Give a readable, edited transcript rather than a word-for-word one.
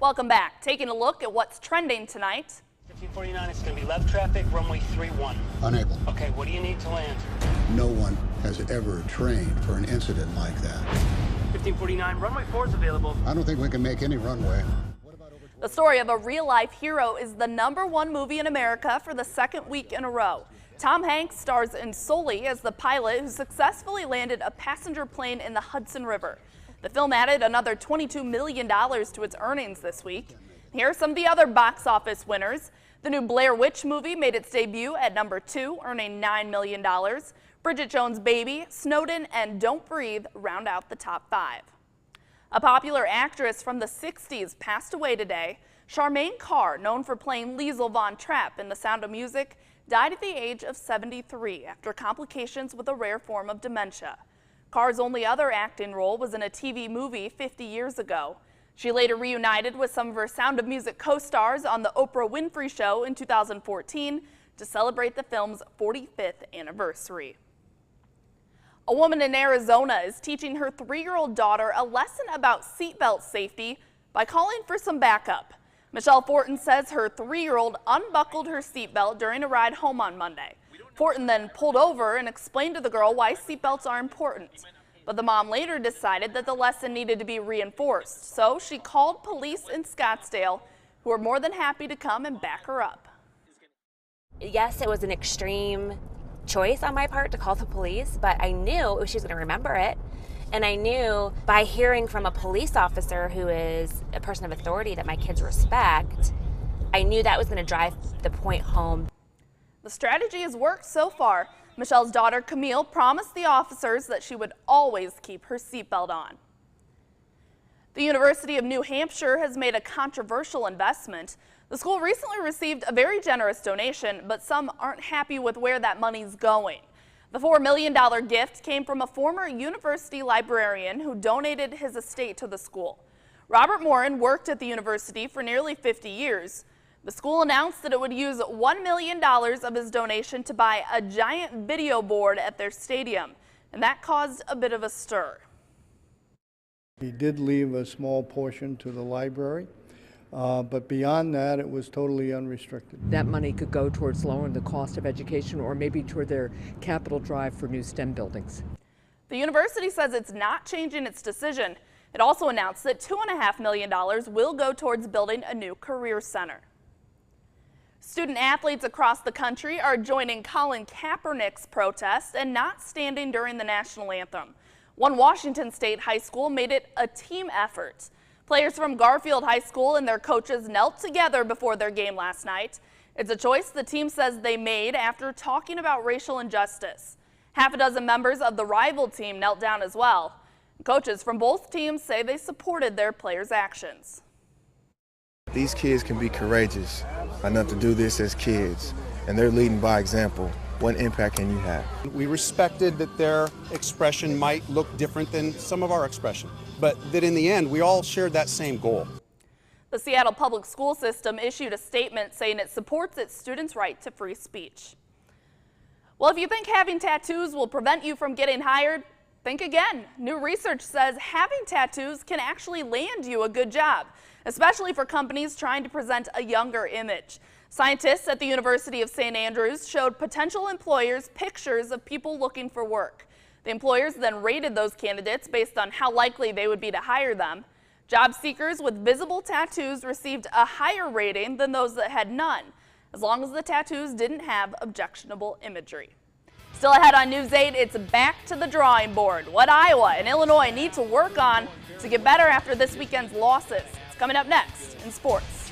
Welcome back. Taking a look at what's trending tonight. 1549, it's going to be left traffic, runway 31. Unable. Okay, what do you need to land? No one has ever trained for an incident like that. 1549, runway 4 is available. I don't think we can make any runway. The story of a real-life hero is the #1 movie in America for the second week in a row. Tom Hanks stars in Sully as the pilot who successfully landed a passenger plane in the Hudson River. The film added another $22 million to its earnings this week. Here are some of the other box office winners. The new Blair Witch movie made its debut at #2, earning $9 million. Bridget Jones' Baby, Snowden, and Don't Breathe round out the top 5. A popular actress from the 60s passed away today. Charmaine Carr, known for playing Liesl Von Trapp in The Sound of Music, died at the age of 73 after complications with a rare form of dementia. Carr's only other acting role was in a TV movie 50 years ago. She later reunited with some of her Sound of Music co-stars on The Oprah Winfrey Show in 2014 to celebrate the film's 45th anniversary. A woman in Arizona is teaching her 3-year-old daughter a lesson about seatbelt safety by calling for some backup. Michelle Fortin says her 3-year-old unbuckled her seatbelt during a ride home on Monday. Fortin then pulled over and explained to the girl why seatbelts are important. But the mom later decided that the lesson needed to be reinforced, so she called police in Scottsdale, who were more than happy to come and back her up. Yes, it was an extreme choice on my part to call the police, but I knew she was going to remember it. And I knew by hearing from a police officer who is a person of authority that my kids respect, I knew that was going to drive the point home. The strategy has worked so far. Michelle's daughter, Camille, promised the officers that she would always keep her seatbelt on. The University of New Hampshire has made a controversial investment. The school recently received a very generous donation, but some aren't happy with where that money's going. The $4 million gift came from a former university librarian who donated his estate to the school. Robert Morin worked at the university for nearly 50 years. The school announced that it would use $1 million of his donation to buy a giant video board at their stadium, and that caused a bit of a stir. He did leave a small portion to the library, but beyond that, it was totally unrestricted. That money could go towards lowering the cost of education or maybe toward their capital drive for new STEM buildings. The university says it's not changing its decision. It also announced that $2.5 million will go towards building a new career center. Student athletes across the country are joining Colin Kaepernick's protest and not standing during the national anthem. One Washington State high school made it a team effort. Players from Garfield High School and their coaches knelt together before their game last night. It's a choice the team says they made after talking about racial injustice. Half a dozen members of the rival team knelt down as well. Coaches from both teams say they supported their players' actions. These kids can be courageous enough to do this as kids, and they're leading by example. What impact can you have? We respected that their expression might look different than some of our expression, but that in the end, we all shared that same goal. The Seattle public school system issued a statement saying it supports its students' right to free speech. Well, if you think having tattoos will prevent you from getting hired, think again. New research says having tattoos can actually land you a good job, especially for companies trying to present a younger image. Scientists at the University of St. Andrews showed potential employers pictures of people looking for work. The employers then rated those candidates based on how likely they would be to hire them. Job seekers with visible tattoos received a higher rating than those that had none, as long as the tattoos didn't have objectionable imagery. Still ahead on News 8, it's back to the drawing board. What Iowa and Illinois need to work on to get better after this weekend's losses. It's coming up next in sports.